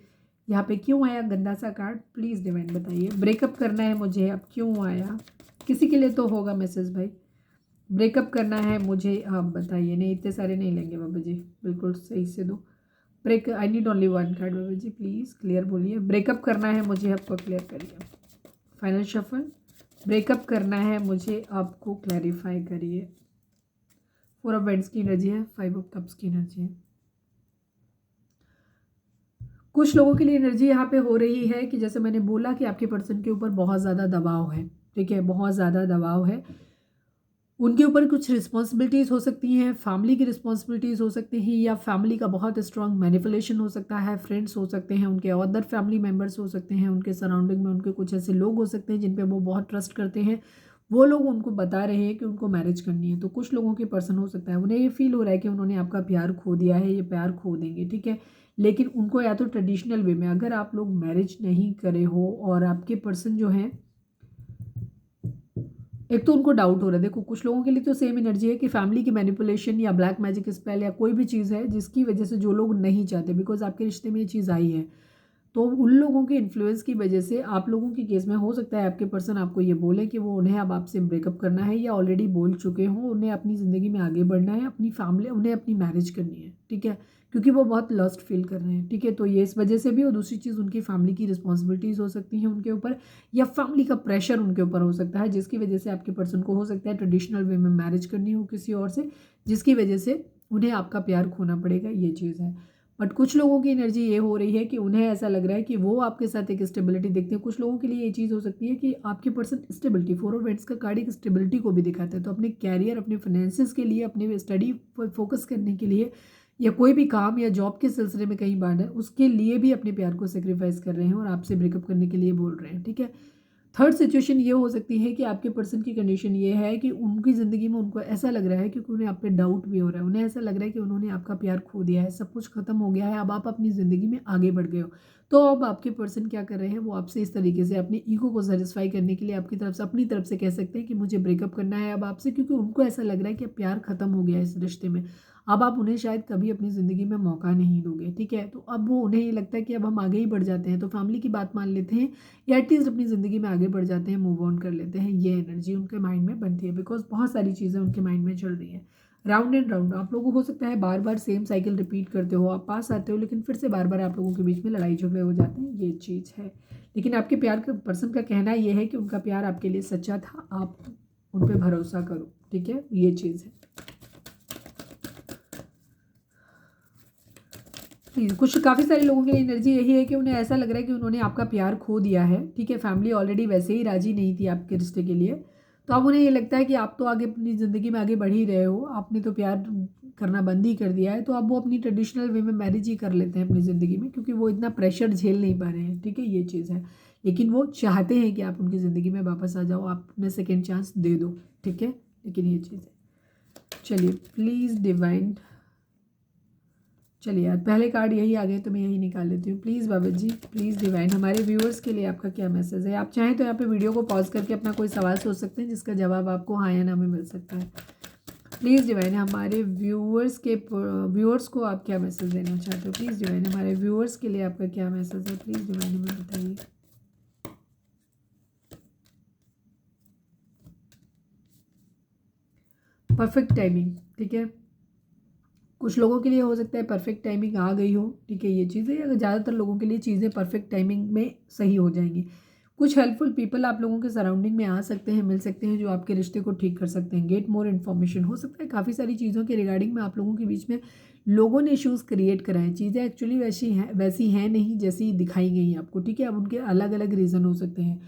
यहाँ पे क्यों आया गंदा सा कार्ड। प्लीज़ डिवाइन बताइए। ब्रेकअप करना है मुझे, अब क्यों आया, किसी के लिए तो होगा मैसेज भाई। ब्रेकअप करना है मुझे, आप बताइए। नहीं, इतने सारे नहीं लेंगे बाबा जी, बिल्कुल सही से दो। Break, I need only one card बाबा जी, प्लीज़ क्लियर बोलिए। ब्रेकअप करना है मुझे, आपको क्लियर करिए। Final shuffle. ब्रेकअप करना है मुझे, आपको क्लैरिफाई करिए। 4 ऑफ वेंड्स की एनर्जी है, 5 ऑफ कप्स की एनर्जी है। कुछ लोगों के लिए एनर्जी यहाँ पे हो रही है कि जैसे मैंने बोला कि आपके पर्सन के ऊपर बहुत ज़्यादा दबाव है, ठीक है, बहुत ज़्यादा दबाव है। उनके ऊपर कुछ रिस्पॉन्सिबिलिटीज़ हो सकती हैं, फैमिली की रिस्पॉन्सिबिलिटीज़ हो सकती हैं, या फैमिली का बहुत स्ट्रॉन्ग मैनिपुलेशन हो सकता है। फ्रेंड्स हो सकते हैं, उनके अदर फैमिली मेम्बर्स हो सकते हैं, उनके सराउंडिंग में उनके कुछ ऐसे लोग हो सकते हैं जिन पे वो बहुत ट्रस्ट करते हैं। वो लोग उनको बता रहे हैं कि उनको मैरिज करनी है। तो कुछ लोगों के पर्सन हो सकता है उन्हें ये फील हो रहा है कि उन्होंने आपका प्यार खो दिया है, ये प्यार खो देंगे, ठीक है। लेकिन उनको या तो ट्रेडिशनल वे में, अगर आप लोग मैरिज नहीं करे हो और आपके पर्सन जो हैं, एक तो उनको डाउट हो रहा है। देखो कुछ लोगों के लिए तो सेम एनर्जी है कि फैमिली की मैनिपुलेशन या ब्लैक मैजिक स्पेल या कोई भी चीज़ है जिसकी वजह से जो लोग नहीं चाहते, बिकॉज आपके रिश्ते में ये चीज़ आई है, तो उन लोगों के इन्फ्लुएंस की वजह से आप लोगों के केस में हो सकता है आपके पर्सन आपको ये बोले कि वो उन्हें अब आपसे ब्रेकअप करना है, या ऑलरेडी बोल चुके हों उन्हें अपनी ज़िंदगी में आगे बढ़ना है, अपनी फैमिली, उन्हें अपनी मैरिज करनी है, ठीक है, क्योंकि वो बहुत लस्ट फील कर रहे हैं, ठीक है। तो ये इस वजह से भी, और दूसरी चीज़ उनकी फैमिली की रिस्पॉन्सिबिलिटीज़ हो सकती हैं उनके ऊपर, या फैमिली का प्रेशर उनके ऊपर हो सकता है, जिसकी वजह से आपके पर्सन को हो सकता है ट्रेडिशनल वे में मैरिज करनी हो किसी और से, जिसकी वजह से उन्हें आपका प्यार खोना पड़ेगा, ये चीज़ है। बट कुछ लोगों की एनर्जी ये हो रही है कि उन्हें ऐसा लग रहा है कि वो आपके साथ एक स्टेबिलिटी देखते हैं। कुछ लोगों के लिए ये चीज़ हो सकती है कि आपके पर्सन स्टेबिलिटी, 4 ऑफ वेंट्स का कार्ड एक स्टेबिलिटी को भी दिखाता है, तो अपने कैरियर, अपने फाइनेंसिस के लिए, अपने स्टडी पर फोकस करने के लिए, या कोई भी काम या जॉब के सिलसिले में कहीं बार है, उसके लिए भी अपने प्यार को सेक्रीफाइस कर रहे हैं और आपसे ब्रेकअप करने के लिए बोल रहे हैं, ठीक है। थर्ड सिचुएशन ये हो सकती है कि आपके पर्सन की कंडीशन ये है कि उनकी ज़िंदगी में उनको ऐसा लग रहा है, क्योंकि उन्हें आप पे डाउट भी हो रहा है, उन्हें ऐसा लग रहा है कि उन्होंने आपका प्यार खो दिया है, सब कुछ खत्म हो गया है, अब आप अपनी ज़िंदगी में आगे बढ़ गए हो। तो अब आपके पर्सन क्या कर रहे हैं, वो आपसे इस तरीके से अपनी ईगो को सेटिस्फाई करने के लिए आपकी तरफ से, अपनी तरफ से कह सकते हैं कि मुझे ब्रेकअप करना है अब आपसे, क्योंकि उनको ऐसा लग रहा है कि अब प्यार खत्म हो गया है इस रिश्ते में, अब आप उन्हें शायद कभी अपनी ज़िंदगी में मौका नहीं दोगे, ठीक है। तो अब वो, उन्हें ये लगता है कि अब हम आगे ही बढ़ जाते हैं, तो फैमिली की बात मान लेते हैं, या एटलीस्ट अपनी ज़िंदगी में आगे बढ़ जाते हैं, मूव ऑन कर लेते हैं, ये एनर्जी उनके माइंड में बनती है, बिकॉज बहुत सारी चीज़ें उनके माइंड में चल रही हैं। राउंड एंड राउंड आप लोगों को हो सकता है बार बार सेम साइकिल रिपीट करते हो, आप पास आते हो लेकिन फिर से बार बार आप लोगों के बीच में लड़ाई झगड़े हो जाते हैं, ये चीज़ है। लेकिन आपके प्यार का पर्सन का कहना ये है कि उनका प्यार आपके लिए सच्चा था, आप उन पर भरोसा करो, ठीक है, ये चीज़ है। कुछ काफ़ी सारे लोगों की एनर्जी यही है कि उन्हें ऐसा लग रहा है कि उन्होंने आपका प्यार खो दिया है, ठीक है। फैमिली ऑलरेडी वैसे ही राजी नहीं थी आपके रिश्ते के लिए, तो अब उन्हें ये लगता है कि आप तो आगे अपनी ज़िंदगी में आगे बढ़ ही रहे हो, आपने तो प्यार करना बंद ही कर दिया है, तो अब वो अपनी ट्रेडिशनल वे में मैरिज ही कर लेते हैं अपनी ज़िंदगी में, क्योंकि वो इतना प्रेशर झेल नहीं पा रहे हैं, ठीक है, ये चीज़ है। लेकिन वो चाहते हैं कि आप उनकी ज़िंदगी में वापस आ जाओ, आप उन्हें सेकेंड चांस दे दो, ठीक है, लेकिन ये चीज़ है। चलिए प्लीज़ डिवाइन, चलिए यार पहले कार्ड यही आ गए तो मैं यही निकाल लेती हूँ। प्लीज़ बाबा जी, प्लीज़ डिवाइन, हमारे व्यूअर्स के लिए आपका क्या मैसेज है। आप चाहें तो यहाँ पे वीडियो को पॉज करके अपना कोई सवाल सोच सकते हैं जिसका जवाब आपको हाँ या ना में मिल सकता है। प्लीज़ डिवाइन, हमारे व्यूअर्स को आप क्या मैसेज देना चाहते हो। प्लीज़ डिवाइन, हमारे व्यूअर्स के लिए आपका क्या मैसेज है। प्लीज़ डिवाइन हमें बताइए। परफेक्ट टाइमिंग, ठीक है, कुछ लोगों के लिए हो सकता है परफेक्ट टाइमिंग आ गई हो, ठीक है, ये चीज़ें, अगर ज़्यादातर लोगों के लिए चीज़ें परफेक्ट टाइमिंग में सही हो जाएंगी। कुछ हेल्पफुल पीपल आप लोगों के सराउंडिंग में आ सकते हैं, मिल सकते हैं, जो आपके रिश्ते को ठीक कर सकते हैं। गेट मोर इन्फॉर्मेशन हो सकता है, काफ़ी सारी चीज़ों के रिगार्डिंग में आप लोगों के बीच में लोगों ने इश्यूज़ क्रिएट कराए, चीज़ें एक्चुअली वैसी हैं नहीं जैसी दिखाई गई आपको, ठीक है। अब उनके अलग अलग रीज़न हो सकते हैं,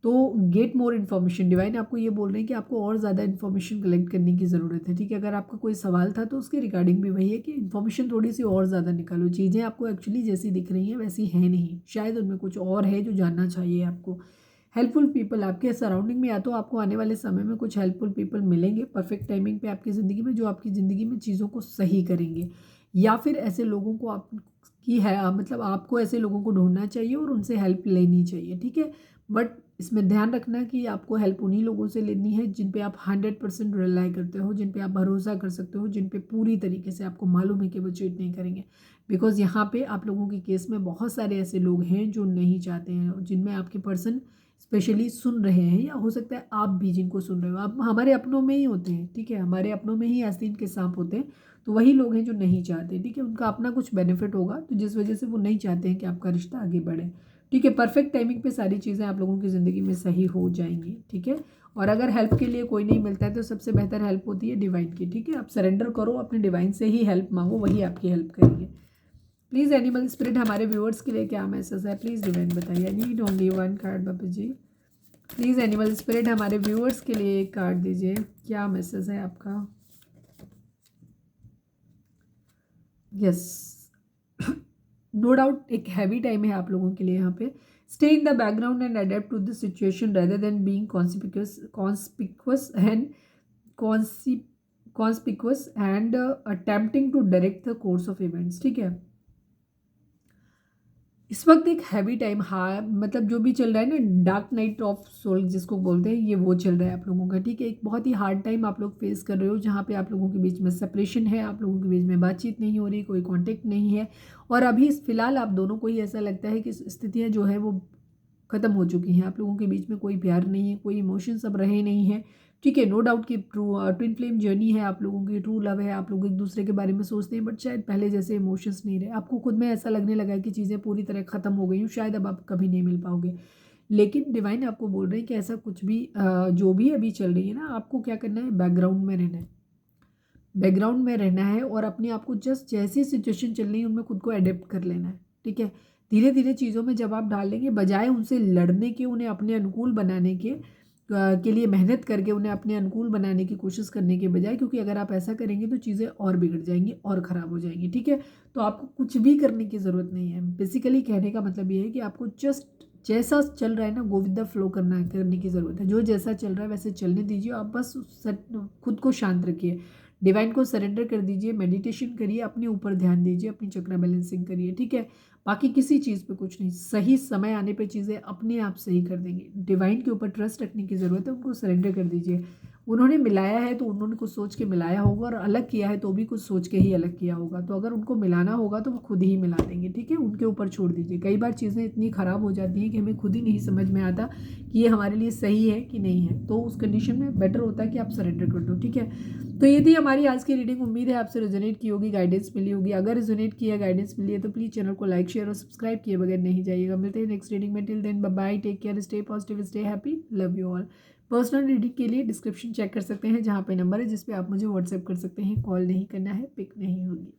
तो गेट मोर इन्फॉर्मेशन, डिवाइन आपको ये बोल रहे हैं कि आपको और ज़्यादा इन्फॉर्मेशन कलेक्ट करने की ज़रूरत है, ठीक है। अगर आपका कोई सवाल था तो उसके रिगार्डिंग भी वही है कि इन्फॉर्मेशन थोड़ी सी और ज़्यादा निकालो, चीज़ें आपको एक्चुअली जैसी दिख रही हैं वैसी हैं नहीं, शायद उनमें कुछ और है जो जानना चाहिए आपको। हेल्पफुल पीपल आपके सराउंडिंग में, या तो आपको आने वाले समय में कुछ हेल्पफुल पीपल मिलेंगे परफेक्ट टाइमिंग पे आपकी ज़िंदगी में, जो आपकी ज़िंदगी में चीज़ों को सही करेंगे, या फिर ऐसे लोगों को आप की है, मतलब आपको ऐसे लोगों को ढूंढना चाहिए और उनसे हेल्प लेनी चाहिए, ठीक है। बट इसमें ध्यान रखना कि आपको हेल्प उन्हीं लोगों से लेनी है जिन पे आप 100% रिलाई करते हो, जिन पे आप भरोसा कर सकते हो, जिन पे पूरी तरीके से आपको मालूम है कि वो चीट नहीं करेंगे। बिकॉज यहाँ पे आप लोगों के केस में बहुत सारे ऐसे लोग हैं जो नहीं चाहते हैं, जिनमें आपके पर्सन स्पेशली सुन रहे हैं, या हो सकता है आप भी जिनको सुन रहे हो, आप हमारे अपनों में ही होते हैं, ठीक है, हमारे अपनों में ही आस्तीन के सांप होते हैं, तो वही लोग हैं जो नहीं चाहते, ठीक है, उनका अपना कुछ बेनिफिट होगा, तो जिस वजह से वो नहीं चाहते हैं कि आपका रिश्ता आगे बढ़े, ठीक है। परफेक्ट टाइमिंग पे सारी चीज़ें आप लोगों की ज़िंदगी में सही हो जाएंगी, ठीक है। और अगर हेल्प के लिए कोई नहीं मिलता है तो सबसे बेहतर हेल्प होती है डिवाइन की, ठीक है। आप सरेंडर करो, अपने डिवाइन से ही हेल्प मांगो, वही आपकी हेल्प करेंगे। प्लीज़ एनिमल स्पिरिट, हमारे व्यूअर्स के लिए क्या मैसेज है, प्लीज़ डिवाइन बताइए। I need only one card बाबा जी। प्लीज़ एनिमल स्पिरिट, हमारे व्यूअर्स के लिए एक कार्ड दीजिए, क्या मैसेज है आपका। यस, नो डाउट एक हैवी टाइम है आप लोगों के लिए यहाँ पे। Stay in the background and adapt to the situation rather than being conspicuous and attempting to direct the course of events. ठीक है, इस वक्त एक हैवी टाइम, हाँ मतलब जो भी चल रहा है ना, डार्क नाइट ऑफ सोल जिसको बोलते हैं, ये वो चल रहा है आप लोगों का। ठीक है, एक बहुत ही हार्ड टाइम आप लोग फेस कर रहे हो, जहाँ पे आप लोगों के बीच में सेपरेशन है, आप लोगों के बीच में बातचीत नहीं हो रही, कोई कांटेक्ट नहीं है। और अभी फिलहाल आप दोनों को ही ऐसा लगता है कि स्थितियाँ जो है वो ख़त्म हो चुकी हैं, आप लोगों के बीच में कोई प्यार नहीं है, कोई इमोशंस अब रहे नहीं है। ठीक है, नो डाउट कि ट्विन फ्लेम जर्नी है आप लोगों की, ट्रू लव है, आप लोग एक दूसरे के बारे में सोचते हैं, बट शायद पहले जैसे इमोशंस नहीं रहे, आपको खुद में ऐसा लगने लगा है कि चीज़ें पूरी तरह ख़त्म हो गई हूँ, शायद अब आप कभी नहीं मिल पाओगे। लेकिन डिवाइन आपको बोल रहे हैं कि ऐसा कुछ भी जो भी अभी चल रही है ना, आपको क्या करना है, बैकग्राउंड में रहना है, बैकग्राउंड में रहना है और अपने आप को जस्ट जैसी सिचुएशन चल रही है उनमें खुद को अडेप्ट कर लेना है। ठीक है, धीरे धीरे चीज़ों में जब आप डालेंगे, बजाय उनसे लड़ने के, उन्हें अपने अनुकूल बनाने के लिए मेहनत करके उन्हें अपने अनुकूल बनाने की कोशिश करने के बजाय, क्योंकि अगर आप ऐसा करेंगे तो चीज़ें और बिगड़ जाएंगी और ख़राब हो जाएंगी। ठीक है, तो आपको कुछ भी करने की ज़रूरत नहीं है। बेसिकली कहने का मतलब ये है कि आपको जस्ट जैसा चल रहा है ना, गो विद द फ्लो करने की ज़रूरत है। जो जैसा चल रहा है वैसे चलने दीजिए, आप बस खुद को शांत रखिए, डिवाइन को सरेंडर कर दीजिए, मेडिटेशन करिए, अपने ऊपर ध्यान दीजिए, अपनी चक्र बैलेंसिंग करिए। ठीक है, बाकी किसी चीज़ पे कुछ नहीं, सही समय आने पे चीज़ें अपने आप सही कर देंगे। डिवाइन के ऊपर ट्रस्ट रखने की ज़रूरत है, उनको सरेंडर कर दीजिए। उन्होंने मिलाया है तो उन्होंने कुछ सोच के मिलाया होगा, और अलग किया है तो भी कुछ सोच के ही अलग किया होगा। तो अगर उनको मिलाना होगा तो वो खुद ही मिला देंगे। ठीक है, उनके ऊपर छोड़ दीजिए। कई बार चीज़ें इतनी ख़राब हो जाती हैं कि हमें खुद ही नहीं समझ में आता कि ये हमारे लिए सही है कि नहीं है, तो उस कंडीशन में बेटर होता है कि आप सरेंडर कर दो। ठीक है, तो ये थी हमारी आज की रीडिंग। उम्मीद है आपसे रेजोनेट की होगी, गाइडेंस मिली होगी। अगर रेजोनेट किया, गाइडेंस मिली है तो प्लीज़ चैनल को लाइक, शेयर और सब्सक्राइब किए बगैर नहीं जाइएगा। मिलते हैं नेक्स्ट रीडिंग में। Till then bye bye, take care, stay positive, stay happy, love you all. Personal reading के लिए डिस्क्रिप्शन चेक कर सकते हैं, जहाँ पे नंबर है जिस पे आप मुझे व्हाट्सएप कर सकते हैं। कॉल नहीं करना है, पिक नहीं होगी।